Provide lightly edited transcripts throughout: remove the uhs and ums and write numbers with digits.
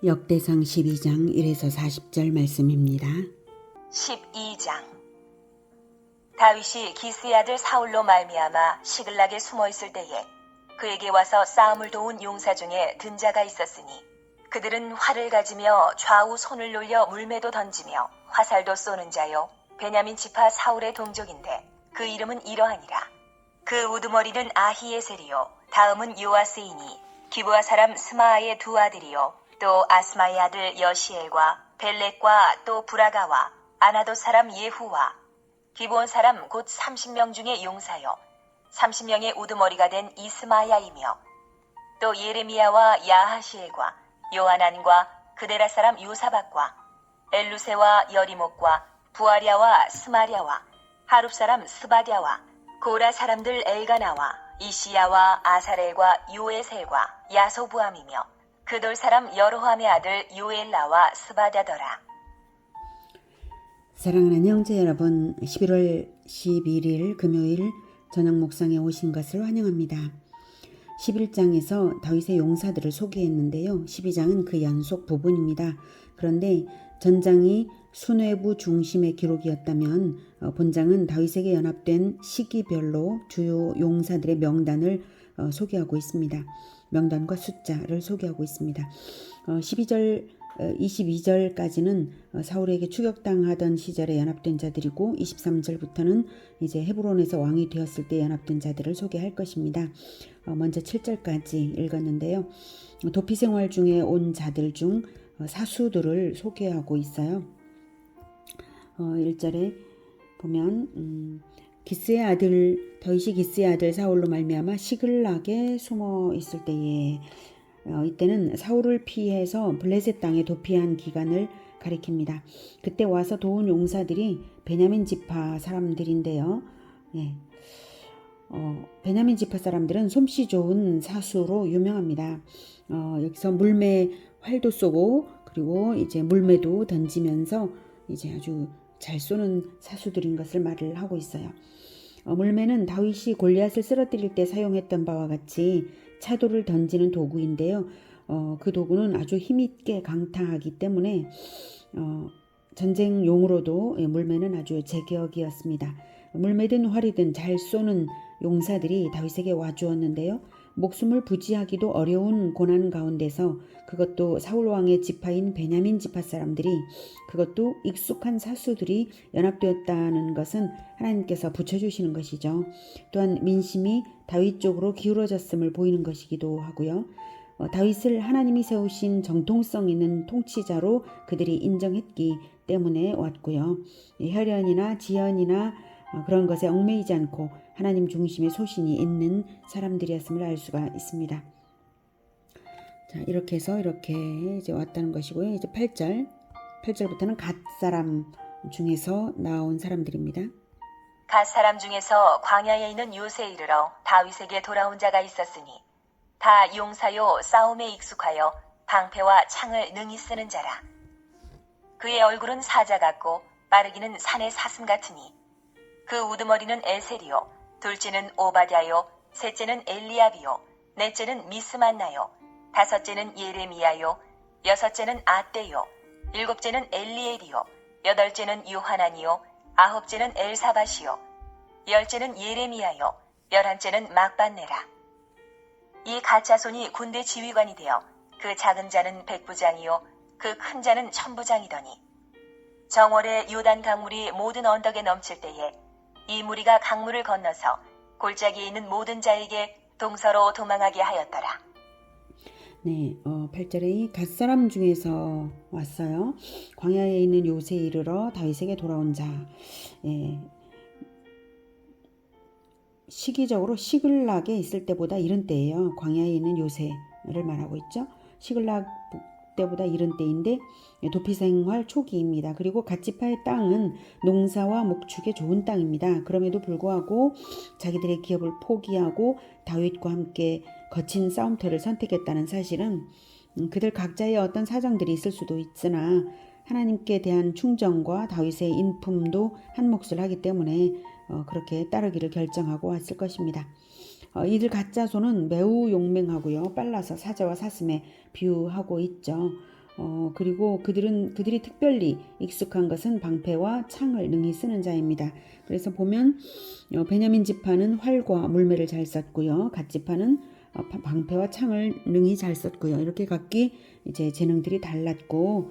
역대상 12장 1에서 40절 말씀입니다. 12장. 다윗이 기스의 아들 사울로 말미암아 시글락에 숨어 있을 때에 그에게 와서 싸움을 도운 용사 중에 든 자가 있었으니 그들은 활을 가지며 좌우 손을 놀려 물매도 던지며 화살도 쏘는 자요 베냐민 지파 사울의 동족인데 그 이름은 이러하니라. 그 우두머리는 아히에셀이요 다음은 요아스이니 기브아 사람 스마아의 두 아들이요 또 아스마의 아들 여시엘과 벨렉과 또 브라가와 아나도 사람 예후와 기브온 사람 곧 30명 중에 용사요 30명의 우두머리가 된 이스마야이며 또 예레미야와 야하시엘과 요하난과 그데라 사람 요사박과 엘루세와 여리목과 부아랴와 스마랴와 하룹 사람 스바랴와 고라 사람들 엘가나와 이시야와 아사렐과 요에셀과 야소부암이며 그돌 사람 여로함의 아들 요엘라와 스바다더라. 사랑하는 형제 여러분, 11월 11일 금요일 저녁 목상에 오신 것을 환영합니다. 11장에서 다윗의 용사들을 소개했는데요. 12장은 그 연속 부분입니다. 그런데 전장이 수뇌부 중심의 기록이었다면 본장은 다윗에게 연합된 시기별로 주요 용사들의 명단을 소개하고 있습니다. 명단과 숫자를 소개하고 있습니다. 22절까지는 사울에게 추격당하던 시절에 연합된 자들이고 23절부터는 이제 헤브론에서 왕이 되었을 때 연합된 자들을 소개할 것입니다. 먼저 7절까지 읽었는데요. 도피 생활 중에 온 자들 중 사수들을 소개하고 있어요. 1절에 보면 다윗이 기스의 아들 사울로 말미암아 시글락에 숨어 있을 때에 이때는 사울을 피해서 블레셋 땅에 도피한 기간을 가리킵니다. 그때 와서 도운 용사들이 베냐민 지파 사람들인데요. 베냐민 지파 사람들은 솜씨 좋은 사수로 유명합니다. 여기서 물매 활도 쏘고 그리고 이제 물매도 던지면서 이제 아주 잘 쏘는 사수들인 것을 말을 하고 있어요. 물매는 다윗이 골리앗을 쓰러뜨릴 때 사용했던 바와 같이 차도를 던지는 도구인데요. 그 도구는 아주 힘있게 강타하기 때문에 전쟁용으로도 물매는 아주 제격이었습니다. 물매든 활이든 잘 쏘는 용사들이 다윗에게 와주었는데요. 목숨을 부지하기도 어려운 고난 가운데서 그것도 사울왕의 지파인 베냐민 지파 사람들이 그것도 익숙한 사수들이 연합되었다는 것은 하나님께서 붙여주시는 것이죠. 또한 민심이 다윗 쪽으로 기울어졌음을 보이는 것이기도 하고요. 다윗을 하나님이 세우신 정통성 있는 통치자로 그들이 인정했기 때문에 왔고요. 혈연이나 지연이나 그런 것에 얽매이지 않고 하나님 중심의 소신이 있는 사람들이었음을 알 수가 있습니다. 자, 이렇게 해서 이렇게 이제 왔다는 것이고요. 이제 8절부터는 갓 사람 중에서 나온 사람들입니다. 갓 사람 중에서 광야에 있는 요새에 이르러 다윗에게 돌아온 자가 있었으니 다 용사요 싸움에 익숙하여 방패와 창을 능히 쓰는 자라. 그의 얼굴은 사자 같고 빠르기는 산의 사슴 같으니 그 우두머리는 에셀이요 둘째는 오바댜요 셋째는 엘리압이요 넷째는 미스만나요 다섯째는 예레미야요 여섯째는 아떼요 일곱째는 엘리엘이요 여덟째는 요하난이요 아홉째는 엘사밧이요 열째는 예레미야요 열한째는 막반네라. 이 가짜손이 군대 지휘관이 되어 그 작은 자는 백부장이요 그 큰 자는 천부장이더니 정월에 요단 강물이 모든 언덕에 넘칠 때에 이 무리가 강물을 건너서 골짜기에 있는 모든 자에게 동서로 도망하게 하였더라. 네, 8절에 갓사람 중에서 왔어요. 광야에 있는 요새에 이르러 다윗에게 돌아온 자. 시기적으로 시글락에 있을 때보다 이른 때예요. 광야에 있는 요새를 말하고 있죠. 시글락 때보다 이른 때인데 도피 생활 초기입니다. 그리고 갓지파의 땅은 농사와 목축에 좋은 땅입니다. 그럼에도 불구하고 자기들의 기업을 포기하고 다윗과 함께 거친 싸움터를 선택했다는 사실은 그들 각자의 어떤 사정들이 있을 수도 있으나 하나님께 대한 충정과 다윗의 인품도 한 몫을 하기 때문에 그렇게 따르기를 결정하고 왔을 것입니다. 이들 가짜손은 매우 용맹하고요. 빨라서 사자와 사슴에 비유하고 있죠. 그리고 그들이 특별히 익숙한 것은 방패와 창을 능히 쓰는 자입니다. 그래서 보면 베냐민 지파는 활과 물매를 잘 썼고요. 갓 지파는 방패와 창을 능히 잘 썼고요. 이렇게 각기 이제 재능들이 달랐고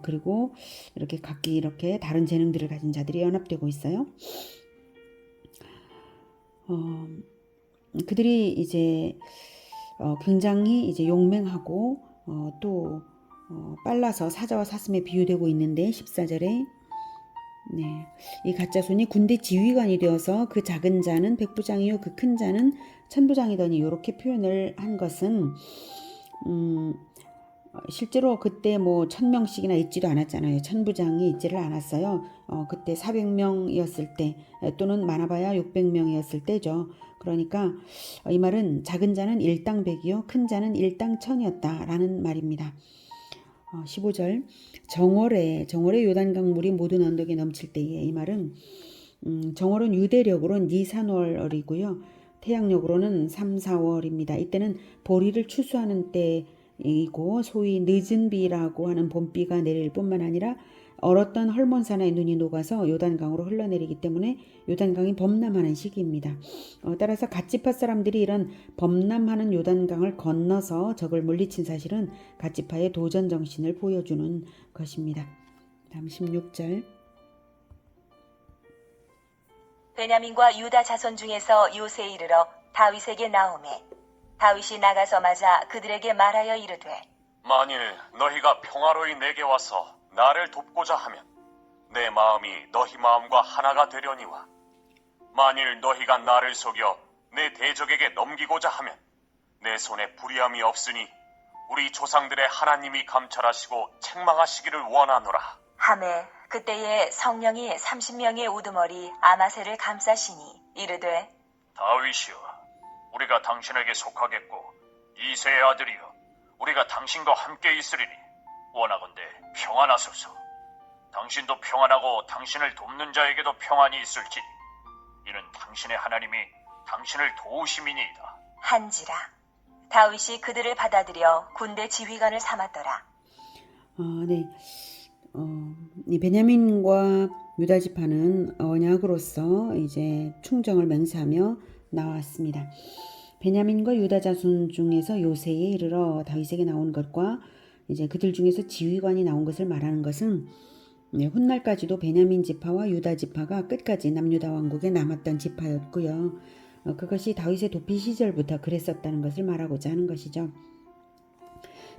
그리고 이렇게 각기 이렇게 다른 재능들을 가진 자들이 연합되고 있어요. 그들이 이제 굉장히 이제 용맹하고 또 빨라서 사자와 사슴에 비유되고 있는데 14절에 네, 이 가짜손이 군대 지휘관이 되어서 그 작은 자는 백부장이요 그 큰 자는 천부장이더니 이렇게 표현을 한 것은 실제로 그때 뭐 1000명씩이나 있지도 않았잖아요. 천부장이 있지를 않았어요. 그때 400명이었을 때 또는 많아봐야 600명이었을 때죠. 그러니까 이 말은 작은 자는 일당 100이요 큰 자는 일당 1000이었다라는 말입니다. 15절 정월에 요단강 물이 모든 언덕에 넘칠 때에 이 말은 정월은 유대력으로는 니산월이고요. 태양력으로는 3, 4월입니다. 이때는 보리를 추수하는 때이고 소위 늦은 비라고 하는 봄비가 내릴 뿐만 아니라 얼었던 헐몬산의 눈이 녹아서 요단강으로 흘러내리기 때문에 요단강이 범람하는 시기입니다. 따라서 갓지파 사람들이 이런 범람하는 요단강을 건너서 적을 물리친 사실은 갓지파의 도전 정신을 보여주는 것입니다. 다음 16절 베냐민과 유다 자손 중에서 요새에 이르러 다윗에게 나오매 다윗이 나가서 맞아 그들에게 말하여 이르되 만일 너희가 평화로이 내게 와서 나를 돕고자 하면 내 마음이 너희 마음과 하나가 되려니와 만일 너희가 나를 속여 내 대적에게 넘기고자 하면 내 손에 불의함이 없으니 우리 조상들의 하나님이 감찰하시고 책망하시기를 원하노라. 하매 그때에 성령이 30명의 우두머리 아마새를 감싸시니 이르되 다윗이여 우리가 당신에게 속하겠고 이새의 아들이여 우리가 당신과 함께 있으리니 원하건대 평안하소서. 당신도 평안하고 당신을 돕는 자에게도 평안이 있을지니 이는 당신의 하나님이 당신을 도우심이니이다. 한지라 다윗이 그들을 받아들여 군대 지휘관을 삼았더라. 네. 이 베냐민과 유다 지파는 언약으로서 이제 충정을 맹세하며 나왔습니다. 베냐민과 유다 자손 중에서 요새에 이르러 다윗에게 나온 것과 이제 그들 중에서 지휘관이 나온 것을 말하는 것은 훗날까지도 베냐민 지파와 유다 지파가 끝까지 남유다 왕국에 남았던 지파였고요. 그것이 다윗의 도피 시절부터 그랬었다는 것을 말하고자 하는 것이죠.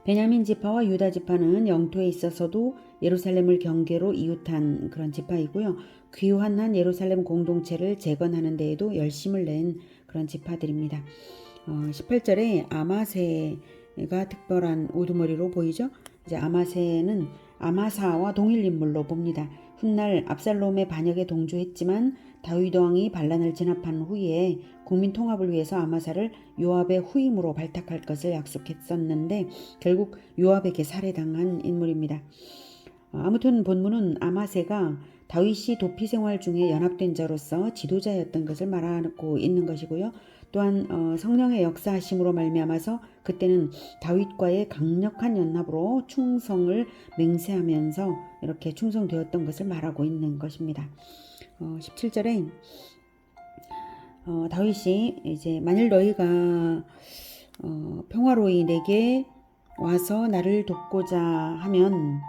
베냐민 지파와 유다 지파는 영토에 있어서도 예루살렘을 경계로 이웃한 그런 지파이고요. 귀환한 예루살렘 공동체를 재건하는 데에도 열심을 낸 그런 지파들입니다. 18절에 아마새가 특별한 우두머리로 보이죠. 이제 아마새는 아마사와 동일 인물로 봅니다. 훗날 압살롬의 반역에 동조했지만 다윗 왕이 반란을 진압한 후에 국민 통합을 위해서 아마사를 요압의 후임으로 발탁할 것을 약속했었는데 결국 요압에게 살해당한 인물입니다. 아무튼 본문은 아마새가 다윗이 도피 생활 중에 연합된 자로서 지도자였던 것을 말하고 있는 것이고요. 또한 성령의 역사하심으로 말미암아서 그때는 다윗과의 강력한 연합으로 충성을 맹세하면서 이렇게 충성되었던 것을 말하고 있는 것입니다. 17절에 다윗이 이제 만일 너희가 평화로이 내게 와서 나를 돕고자 하면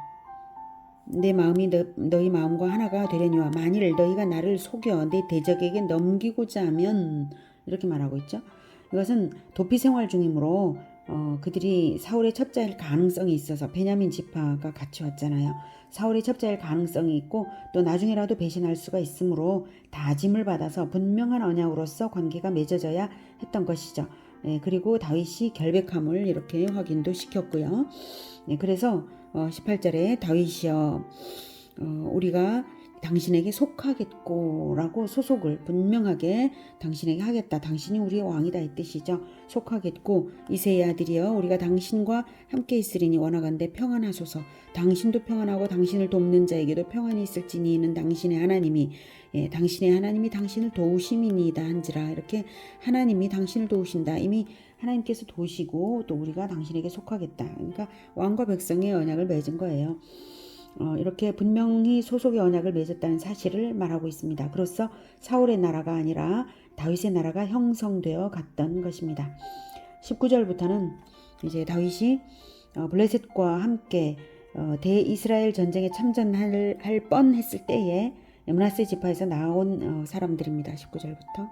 내 마음이 너희 마음과 하나가 되려니와 만일 너희가 나를 속여 내 대적에게 넘기고자 하면 이렇게 말하고 있죠. 이것은 도피 생활 중이므로 그들이 사울의 첩자일 가능성이 있어서 베냐민 지파가 같이 왔잖아요. 사울의 첩자일 가능성이 있고 또 나중에라도 배신할 수가 있으므로 다짐을 받아서 분명한 언약으로서 관계가 맺어져야 했던 것이죠. 그리고 다윗이 결백함을 이렇게 확인도 시켰고요. 그래서 18절에 다윗이여 우리가 당신에게 속하겠고 라고 소속을 분명하게 당신에게 하겠다. 당신이 우리의 왕이다 이 뜻이죠. 속하겠고 이새의 아들이여 우리가 당신과 함께 있으리니 원하건대 평안하소서. 당신도 평안하고 당신을 돕는 자에게도 평안이 있을지니 이는 당신의 하나님이 당신의 하나님이 당신을 도우심이니이다 한지라. 이렇게 하나님이 당신을 도우신다. 이미 하나님께서 도시고 또 우리가 당신에게 속하겠다. 그러니까 왕과 백성의 언약을 맺은 거예요. 이렇게 분명히 소속의 언약을 맺었다는 사실을 말하고 있습니다. 그로써 사울의 나라가 아니라 다윗의 나라가 형성되어 갔던 것입니다. 19절부터는 이제 다윗이 블레셋과 함께 대이스라엘 전쟁에 참전할 뻔했을 때에 므낫세 지파에서 나온 사람들입니다. 19절부터.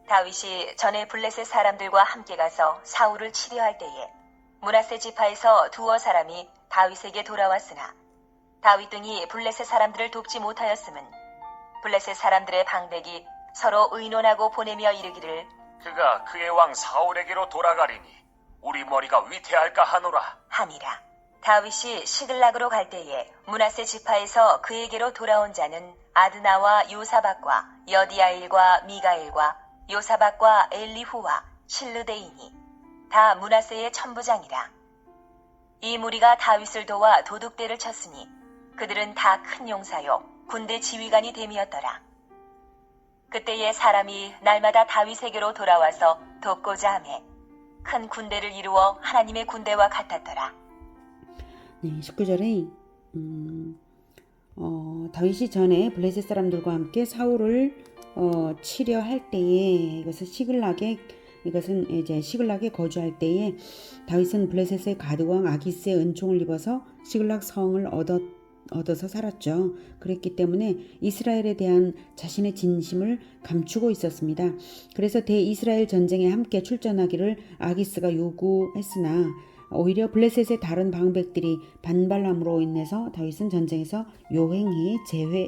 다윗이 전에 블레셋 사람들과 함께 가서 사울을 치려할 때에 므낫세 지파에서 두어 사람이 다윗에게 돌아왔으나 다윗 등이 블레셋 사람들을 돕지 못하였음은 블레셋 사람들의 방백이 서로 의논하고 보내며 이르기를 그가 그의 왕 사울에게로 돌아가리니 우리 머리가 위태할까 하노라. 하니라. 다윗이 시글락으로 갈 때에 므낫세 지파에서 그에게로 돌아온 자는 아드나와 요사박과 여디아일과 미가엘과 요사박과 엘리후와 실르데이니 다 므낫세의 천부장이라. 이 무리가 다윗을 도와 도둑대를 쳤으니 그들은 다 큰 용사요 군대 지휘관이 됨이었더라. 그때에 사람이 날마다 다윗에게로 돌아와서 돕고자 하매 큰 군대를 이루어 하나님의 군대와 같았더라. 네, 19절에 다윗이 전에 블레셋 사람들과 함께 사울을 치려 할 때에 이것은 이제 시글락에 거주할 때에 다윗은 블레셋의 가드왕 아기스의 은총을 입어서 시글락 성을 얻어서 살았죠. 그랬기 때문에 이스라엘에 대한 자신의 진심을 감추고 있었습니다. 그래서 대이스라엘 전쟁에 함께 출전하기를 아기스가 요구했으나 오히려 블레셋의 다른 방백들이 반발함으로 인해서 다윗은 전쟁에서 요행히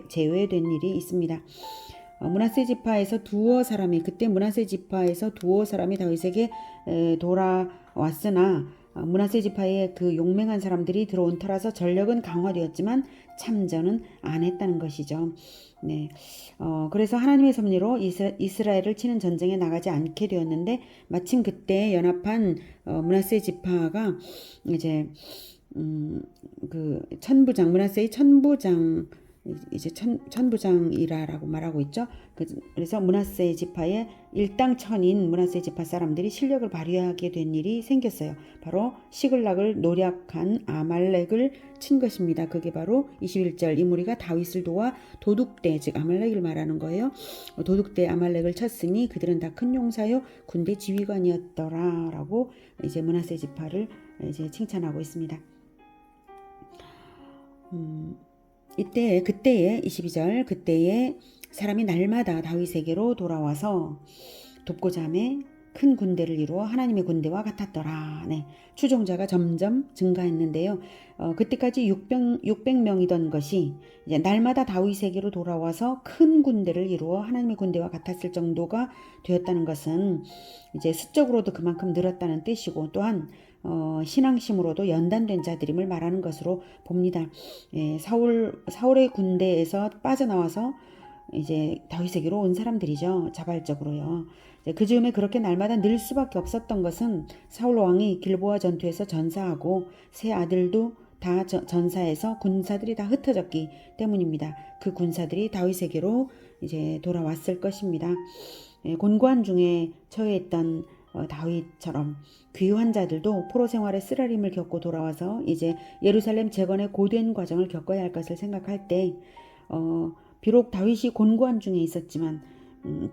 제외된 일이 있습니다. 므낫세 지파에서 두어 사람이 다윗에게 돌아왔으나 므낫세 지파의 그 용맹한 사람들이 들어온 터라서 전력은 강화되었지만 참전은 안 했다는 것이죠. 네, 그래서 하나님의 섭리로 이스라엘을 치는 전쟁에 나가지 않게 되었는데 마침 그때 연합한 므낫세 지파가 이제 그 므낫세의 천부장이라고 말하고 있죠. 그래서 므낫세 지파의 일당천인 므낫세 지파 사람들이 실력을 발휘하게 된 일이 생겼어요. 바로 시글락을 노략한 아말렉을 친 것입니다. 그게 바로 21절 이 무리가 다윗을 도와 도둑대 즉 아말렉을 말하는 거예요. 도둑대 아말렉을 쳤으니 그들은 다 큰 용사요 군대 지휘관이었더라라고 이제 므낫세 지파를 이제 칭찬하고 있습니다. 그때에 22절 그때에 사람이 날마다 다윗에게로 돌아와서 돕고자 하매 큰 군대를 이루어 하나님의 군대와 같았더라. 네, 추종자가 점점 증가했는데요. 그때까지 600명이던 것이 이제 날마다 다윗에게로 돌아와서 큰 군대를 이루어 하나님의 군대와 같았을 정도가 되었다는 것은 이제 수적으로도 그만큼 늘었다는 뜻이고 또한 신앙심으로도 연단된 자들임을 말하는 것으로 봅니다. 예, 사울의 군대에서 빠져나와서 이제 다윗에게로 온 사람들이죠. 자발적으로요. 그 즈음에 그렇게 날마다 늘 수밖에 없었던 것은 사울 왕이 길보아 전투에서 전사하고 세 아들도 다 전사해서 군사들이 다 흩어졌기 때문입니다. 그 군사들이 다윗에게로 이제 돌아왔을 것입니다. 예, 곤고한 중에 처해있던 다윗처럼 귀한 자들도 포로 생활의 쓰라림을 겪고 돌아와서 이제 예루살렘 재건의 고된 과정을 겪어야 할 것을 생각할 때 비록 다윗이 곤고한 중에 있었지만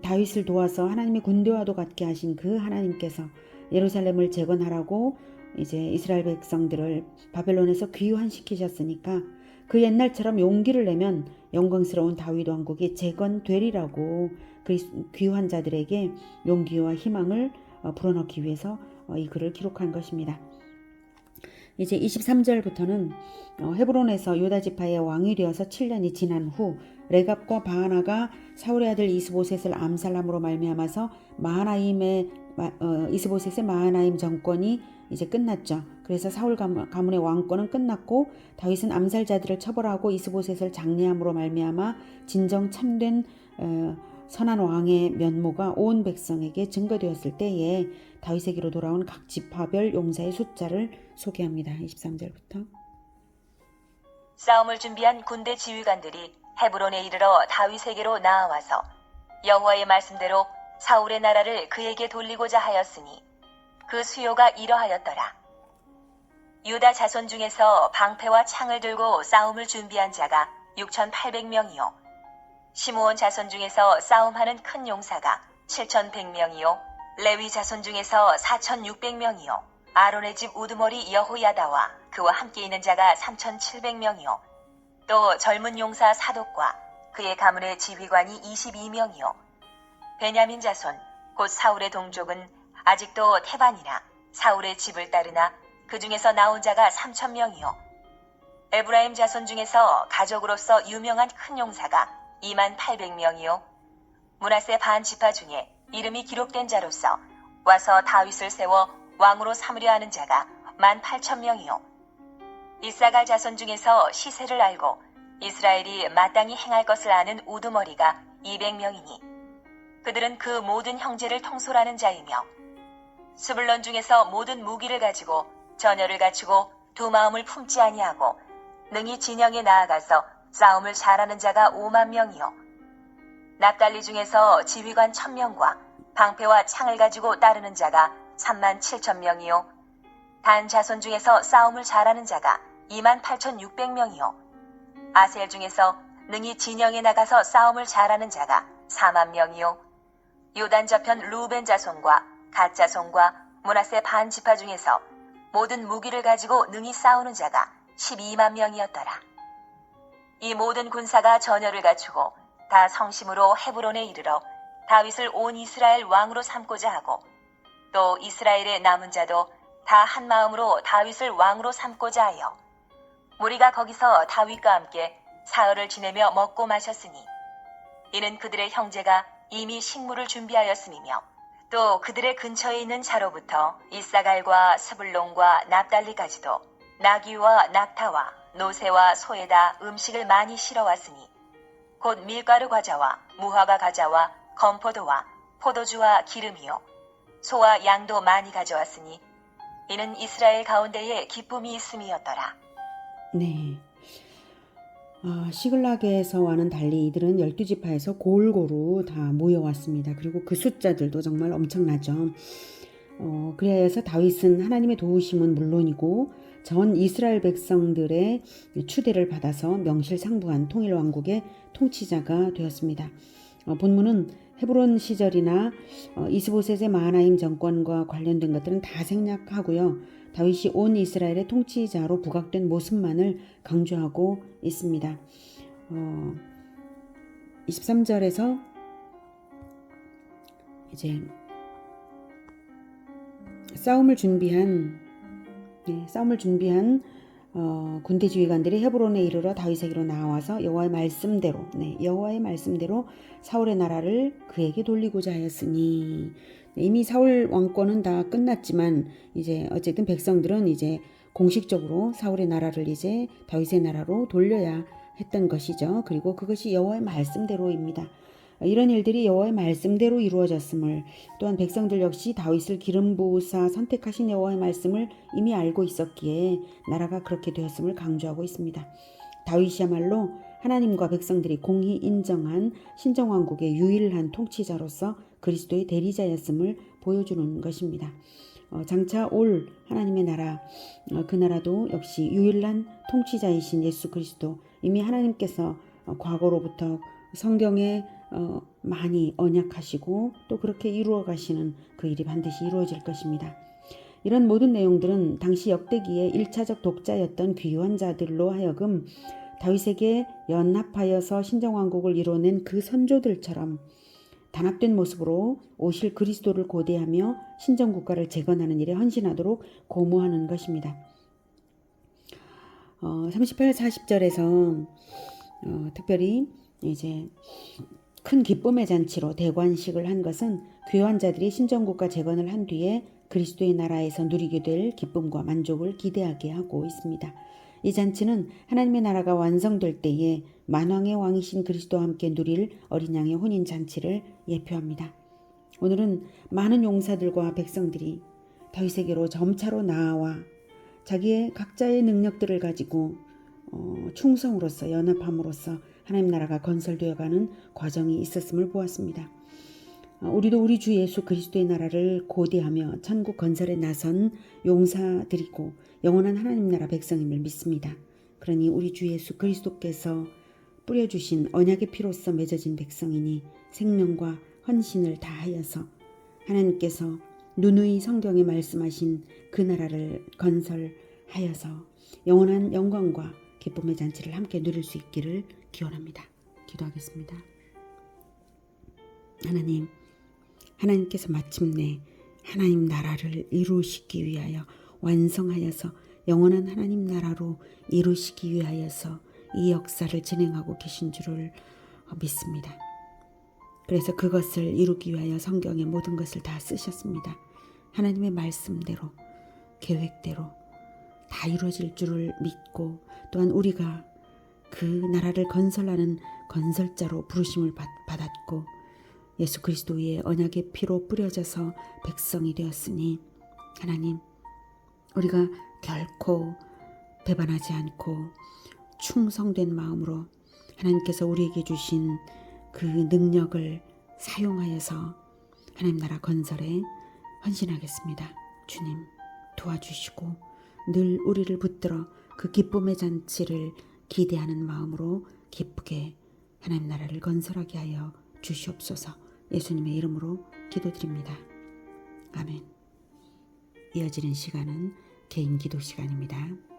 다윗을 도와서 하나님의 군대와도 같게 하신 그 하나님께서 예루살렘을 재건하라고 이제 이스라엘 백성들을 바벨론에서 귀환시키셨으니까 그 옛날처럼 용기를 내면 영광스러운 다윗 왕국이 재건되리라고 그 귀한 자들에게 용기와 희망을 불어넣기 위해서 이 글을 기록한 것입니다. 이제 23절부터는 헤브론에서 유다 지파의 왕이 되어서 7년이 지난 후 레갑과 바하나가 사울의 아들 이스보셋을 암살함으로 말미암아서 이스보셋의 마하나임 정권이 이제 끝났죠. 그래서 사울 가문의 왕권은 끝났고 다윗은 암살자들을 처벌하고 이스보셋을 장례함으로 말미암아 진정 참된 선한 왕의 면모가 온 백성에게 증거되었을 때에 다윗에게로 돌아온 각 지파별 용사의 숫자를 소개합니다. 23절부터. 싸움을 준비한 군대 지휘관들이 헤브론에 이르러 다윗에게로 나아와서 여호와의 말씀대로 사울의 나라를 그에게 돌리고자 하였으니 그 수요가 이러하였더라. 유다 자손 중에서 방패와 창을 들고 싸움을 준비한 자가 6,800명이요. 시므온 자손 중에서 싸움하는 큰 용사가 7,100명이요. 레위 자손 중에서 4,600명이요. 아론의 집 우두머리 여호야다와 그와 함께 있는 자가 3,700명이요. 또 젊은 용사 사독과 그의 가문의 지휘관이 22명이요. 베냐민 자손 곧 사울의 동족은 아직도 태반이나 사울의 집을 따르나 그 중에서 나온 자가 3,000명이요. 에브라임 자손 중에서 가족으로서 유명한 큰 용사가 28,000명이요. 므낫세 반 지파 중에 이름이 기록된 자로서 와서 다윗을 세워 왕으로 삼으려 하는 자가 18,000명이요. 이사갈 자손 중에서 시세를 알고 이스라엘이 마땅히 행할 것을 아는 우두머리가 200명이니 그들은 그 모든 형제를 통솔하는 자이며 스불론 중에서 모든 무기를 가지고 전열을 갖추고 두 마음을 품지 아니하고 능히 진영에 나아가서 싸움을 잘하는 자가 50,000명이요. 납달리 중에서 지휘관 1,000명과 방패와 창을 가지고 따르는 자가 37,000명이요. 단 자손 중에서 싸움을 잘하는 자가 28,600명이요. 아셀 중에서 능히 진영에 나가서 싸움을 잘하는 자가 40,000명이요. 요단 저편 루벤 자손과 갓 자손과 므낫세 반 지파 중에서 모든 무기를 가지고 능히 싸우는 자가 120,000명이었더라. 이 모든 군사가 전열을 갖추고 다 성심으로 헤브론에 이르러 다윗을 온 이스라엘 왕으로 삼고자 하고 또 이스라엘의 남은 자도 다 한 마음으로 다윗을 왕으로 삼고자 하여 무리가 거기서 다윗과 함께 사흘을 지내며 먹고 마셨으니 이는 그들의 형제가 이미 식물을 준비하였음이며 또 그들의 근처에 있는 자로부터 이사갈과 스불론과 납달리까지도 나귀와 낙타와 노새와 소에다 음식을 많이 실어왔으니 곧 밀가루 과자와 무화과 과자와 건포도와 포도주와 기름이요 소와 양도 많이 가져왔으니 이는 이스라엘 가운데에 기쁨이 있음이었더라. 네. 시글락에서와는 달리 이들은 12지파에서 골고루 다 모여왔습니다. 그리고 그 숫자들도 정말 엄청나죠. 그래서 다윗은 하나님의 도우심은 물론이고 전 이스라엘 백성들의 추대를 받아서 명실상부한 통일왕국의 통치자가 되었습니다. 본문은 헤브론 시절이나 이스보셋의 마하나임 정권과 관련된 것들은 다 생략하고요. 다윗이 온 이스라엘의 통치자로 부각된 모습만을 강조하고 있습니다. 23절에서 이제 싸움을 준비한 군대 지휘관들이 헤브론에 이르러 다윗에게로 나와서 여호와의 말씀대로 사울의 나라를 그에게 돌리고자 하였으니 이미 사울 왕권은 다 끝났지만 이제 어쨌든 백성들은 이제 공식적으로 사울의 나라를 이제 다윗의 나라로 돌려야 했던 것이죠. 그리고 그것이 여호와의 말씀대로입니다. 이런 일들이 여호와의 말씀대로 이루어졌음을 또한 백성들 역시 다윗을 기름 부으사 선택하신 여호와의 말씀을 이미 알고 있었기에 나라가 그렇게 되었음을 강조하고 있습니다. 다윗이야말로 하나님과 백성들이 공히 인정한 신정왕국의 유일한 통치자로서 그리스도의 대리자였음을 보여주는 것입니다. 장차 올 하나님의 나라, 그 나라도 역시 유일한 통치자이신 예수 그리스도, 이미 하나님께서 과거로부터 성경에 많이 언약하시고 또 그렇게 이루어 가시는 그 일이 반드시 이루어질 것입니다. 이런 모든 내용들은 당시 역대기의 1차적 독자였던 귀환 자들로 하여금 다윗에게 연합하여서 신정왕국을 이뤄낸 그 선조들처럼 단합된 모습으로 오실 그리스도를 고대하며 신정국가를 재건하는 일에 헌신하도록 고무하는 것입니다. 38, 40절에서 특별히 이제 큰 기쁨의 잔치로 대관식을 한 것은 귀환자들이 신정국가 재건을 한 뒤에 그리스도의 나라에서 누리게 될 기쁨과 만족을 기대하게 하고 있습니다. 이 잔치는 하나님의 나라가 완성될 때에 만왕의 왕이신 그리스도와 함께 누릴 어린 양의 혼인 잔치를 예표합니다. 오늘은 많은 용사들과 백성들이 다윗에게로 점차로 나아와 자기의 각자의 능력들을 가지고 충성으로서 연합함으로써 하나님 나라가 건설되어가는 과정이 있었음을 보았습니다. 우리도 우리 주 예수 그리스도의 나라를 고대하며 천국 건설에 나선 용사들이고 영원한 하나님 나라 백성임을 믿습니다. 그러니 우리 주 예수 그리스도께서 뿌려주신 언약의 피로써 맺어진 백성이니 생명과 헌신을 다하여서 하나님께서 누누이 성경에 말씀하신 그 나라를 건설하여서 영원한 영광과 기쁨의 잔치를 함께 누릴 수 있기를 기원합니다. 기도하겠습니다. 하나님께서 마침내 하나님 나라를 이루시기 위하여 완성하여서 영원한 하나님 나라로 이루시기 위하여서 이 역사를 진행하고 계신 줄을 믿습니다. 그래서 그것을 이루기 위하여 성경의 모든 것을 다 쓰셨습니다. 하나님의 말씀대로 계획대로 다 이루어질 줄을 믿고 또한 우리가 그 나라를 건설하는 건설자로 부르심을 받았고 예수 그리스도의 언약의 피로 뿌려져서 백성이 되었으니 하나님 우리가 결코 배반하지 않고 충성된 마음으로 하나님께서 우리에게 주신 그 능력을 사용하여서 하나님 나라 건설에 헌신하겠습니다. 주님 도와주시고 늘 우리를 붙들어 그 기쁨의 잔치를 기대하는 마음으로 기쁘게 하나님 나라를 건설하게 하여 주시옵소서. 예수님의 이름으로 기도드립니다. 아멘. 이어지는 시간은 개인 기도 시간입니다.